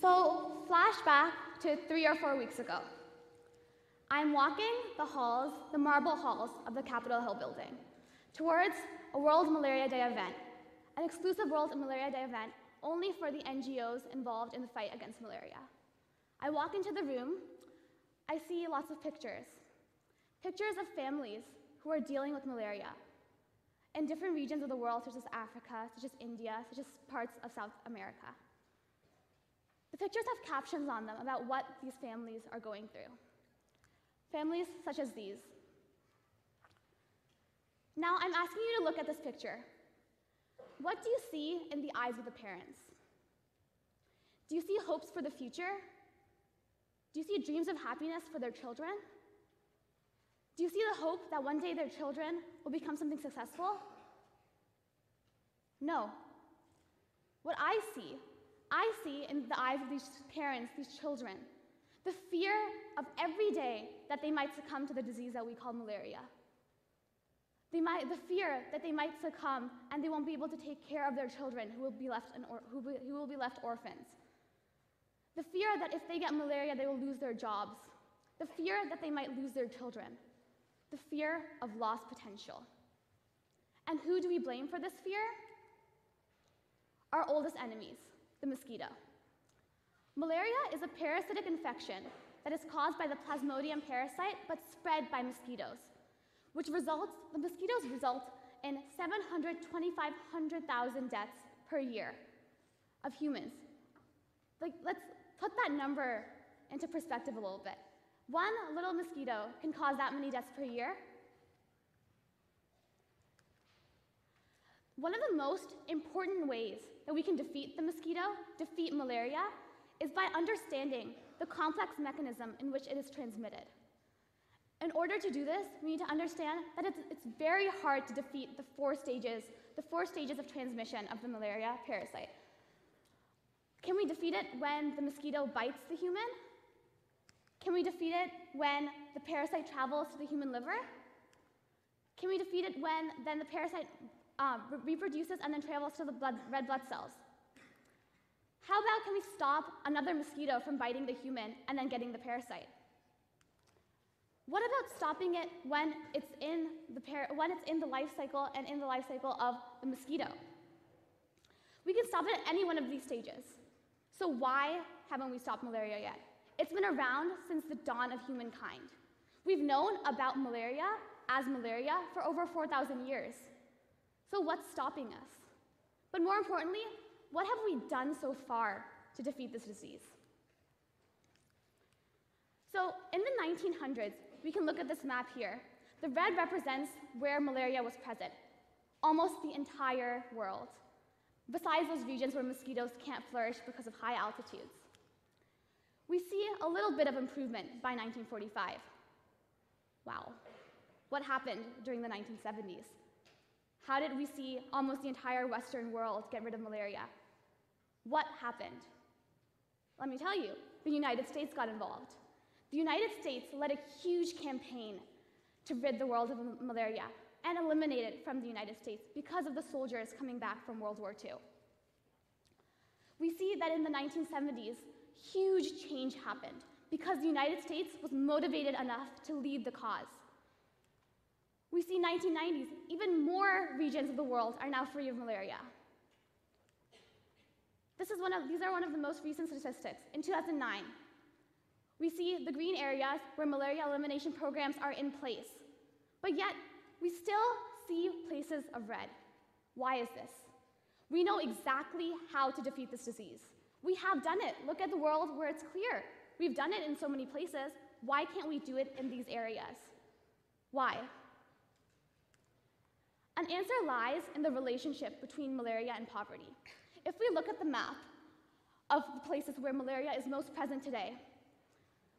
So, flashback to 3 or 4 weeks ago. I'm walking the halls, the marble halls of the Capitol Hill building towards a World Malaria Day event, an exclusive World Malaria Day event only for the NGOs involved in the fight against malaria. I walk into the room, I see lots of pictures. Pictures of families who are dealing with malaria in different regions of the world, such as Africa, such as India, such as parts of South America. The pictures have captions on them about what these families are going through. Families such as these. Now, I'm asking you to look at this picture. What do you see in the eyes of the parents? Do you see hopes for the future? Do you see dreams of happiness for their children? Do you see the hope that one day their children will become something successful? No. What I see in the eyes of these parents, these children, the fear of every day that they might succumb to the disease that we call malaria. The fear that they might succumb and they won't be able to take care of their children who will be left orphans. The fear that if they get malaria, they will lose their jobs. The fear that they might lose their children. The fear of lost potential. And who do we blame for this fear? Our oldest enemies, the mosquito. Malaria is a parasitic infection that is caused by the Plasmodium parasite but spread by mosquitoes, the mosquitoes result in 725,000 deaths per year of humans. Let's put that number into perspective a little bit. One little mosquito can cause that many deaths per year. One of the most important ways that we can defeat the mosquito, defeat malaria, is by understanding the complex mechanism in which it is transmitted. In order to do this, we need to understand that it's very hard to defeat the four stages of transmission of the malaria parasite. Can we defeat it when the mosquito bites the human? Can we defeat it when the parasite travels to the human liver? Can we defeat it when then the parasite reproduces and then travels to the red blood cells? How about can we stop another mosquito from biting the human and then getting the parasite? What about stopping it when it's in the life cycle and in the life cycle of the mosquito? We can stop it at any one of these stages. So why haven't we stopped malaria yet? It's been around since the dawn of humankind. We've known about malaria as malaria for over 4,000 years. So what's stopping us? But more importantly, what have we done so far to defeat this disease? So in the 1900s, we can look at this map here. The red represents where malaria was present, almost the entire world, besides those regions where mosquitoes can't flourish because of high altitudes. We see a little bit of improvement by 1945. Wow. What happened during the 1970s? How did we see almost the entire Western world get rid of malaria? What happened? Let me tell you, the United States got involved. The United States led a huge campaign to rid the world of malaria and eliminate it from the United States because of the soldiers coming back from World War II. We see that in the 1970s, huge change happened because the United States was motivated enough to lead the cause. We see 1990s, even more regions of the world are now free of malaria. These are one of the most recent statistics. In 2009, we see the green areas where malaria elimination programs are in place, but yet we still see places of red. Why is this? We know exactly how to defeat this disease. We have done it. Look at the world where it's clear. We've done it in so many places. Why can't we do it in these areas? Why? An answer lies in the relationship between malaria and poverty. If we look at the map of the places where malaria is most present today,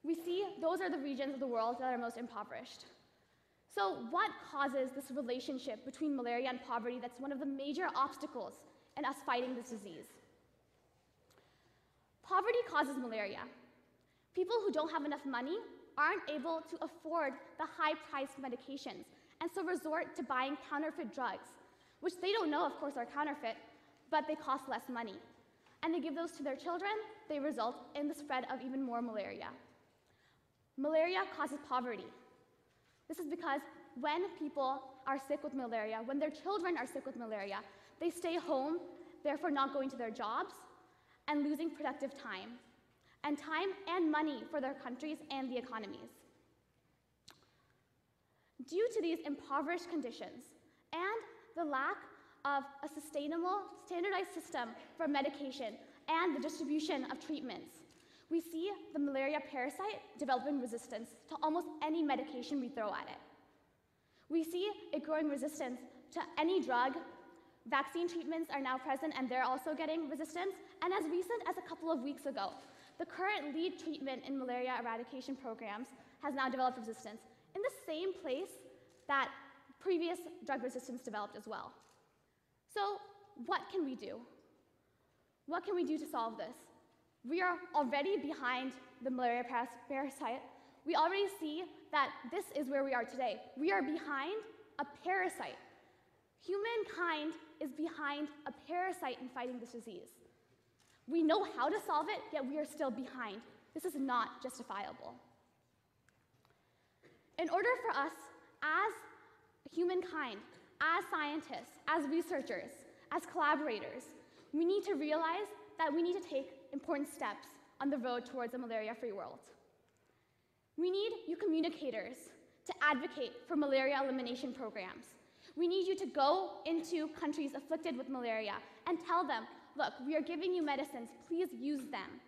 we see those are the regions of the world that are most impoverished. So what causes this relationship between malaria and poverty that's one of the major obstacles in us fighting this disease? Poverty causes malaria. People who don't have enough money aren't able to afford the high-priced medications and so resort to buying counterfeit drugs, which they don't know, of course, are counterfeit, but they cost less money. And they give those to their children, they result in the spread of even more malaria. Malaria causes poverty. This is because when people are sick with malaria, when their children are sick with malaria, they stay home, therefore not going to their jobs and losing productive time and money for their countries and the economies. Due to these impoverished conditions and the lack of a sustainable, standardized system for medication and the distribution of treatments, we see the malaria parasite developing resistance to almost any medication we throw at it. We see it growing resistance to any drug. Vaccine treatments are now present and they're also getting resistance. And as recent as a couple of weeks ago, the current lead treatment in malaria eradication programs has now developed resistance in the same place that previous drug resistance developed as well. So what can we do? What can we do to solve this? We are already behind the malaria parasite. We already see that this is where we are today. We are behind a parasite. Humankind is behind a parasite in fighting this disease. We know how to solve it, yet we are still behind. This is not justifiable. In order for us, as humankind, as scientists, as researchers, as collaborators, we need to realize that we need to take important steps on the road towards a malaria-free world. We need you communicators to advocate for malaria elimination programs. We need you to go into countries afflicted with malaria and tell them, look, we are giving you medicines, please use them.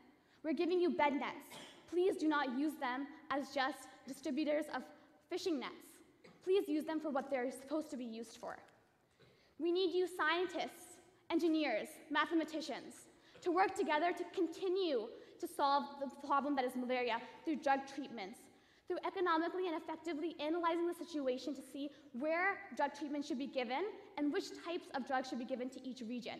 We're giving you bed nets. Please do not use them as just distributors of fishing nets. Please use them for what they're supposed to be used for. We need you scientists, engineers, mathematicians, to work together to continue to solve the problem that is malaria through drug treatments, through economically and effectively analyzing the situation to see where drug treatment should be given and which types of drugs should be given to each region.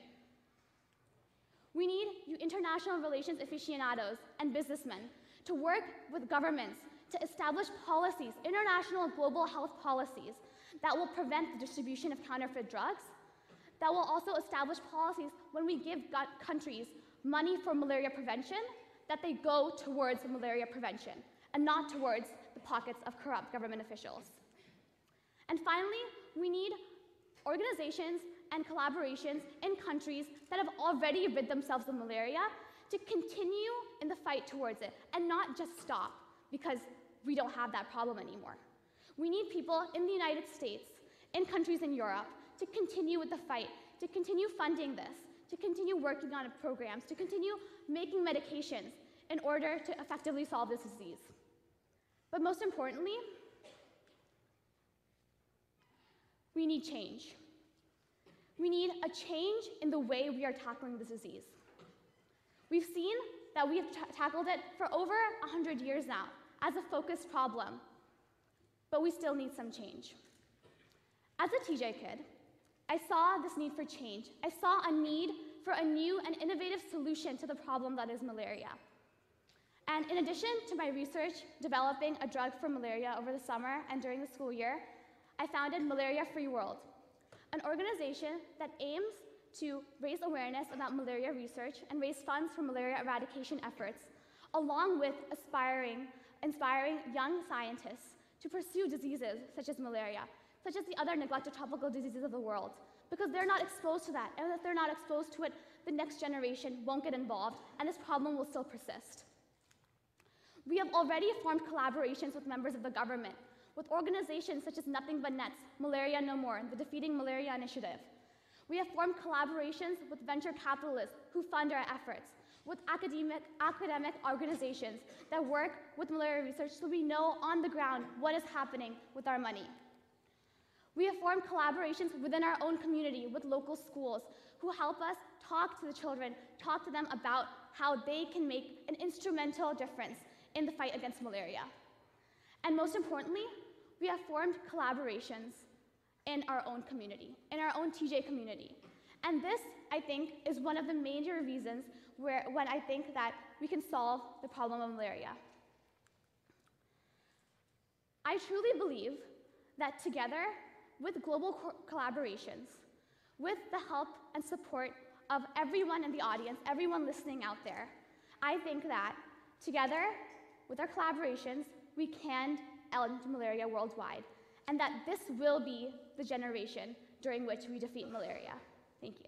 We need you international relations aficionados and businessmen to work with governments to establish policies, international and global health policies that will prevent the distribution of counterfeit drugs, that will also establish policies when we give countries money for malaria prevention, that they go towards malaria prevention and not towards the pockets of corrupt government officials. And finally, we need organizations and collaborations in countries that have already rid themselves of malaria to continue in the fight towards it and not just stop because we don't have that problem anymore. We need people in the United States, in countries in Europe, to continue with the fight, to continue funding this, to continue working on programs, to continue making medications in order to effectively solve this disease. But most importantly, we need change. We need a change in the way we are tackling this disease. We've seen that we have tackled it for over 100 years now as a focused problem, but we still need some change. As a TJ kid, I saw this need for change. I saw a need for a new and innovative solution to the problem that is malaria. And in addition to my research developing a drug for malaria over the summer and during the school year, I founded Malaria Free World, an organization that aims to raise awareness about malaria research and raise funds for malaria eradication efforts, along with inspiring young scientists to pursue diseases such as malaria, such as the other neglected tropical diseases of the world, because they're not exposed to that, and if they're not exposed to it, the next generation won't get involved, and this problem will still persist. We have already formed collaborations with members of the government, with organizations such as Nothing But Nets, Malaria No More, the Defeating Malaria Initiative. We have formed collaborations with venture capitalists who fund our efforts, with academic organizations that work with malaria research so we know on the ground what is happening with our money. We have formed collaborations within our own community with local schools who help us talk to the children, talk to them about how they can make an instrumental difference in the fight against malaria. And most importantly, we have formed collaborations in our own community, in our own TJ community. And this, I think, is one of the major reasons when I think that we can solve the problem of malaria. I truly believe that together, with global collaborations, with the help and support of everyone in the audience, everyone listening out there, I think that together, with our collaborations, we can end malaria worldwide, and that this will be the generation during which we defeat malaria. Thank you.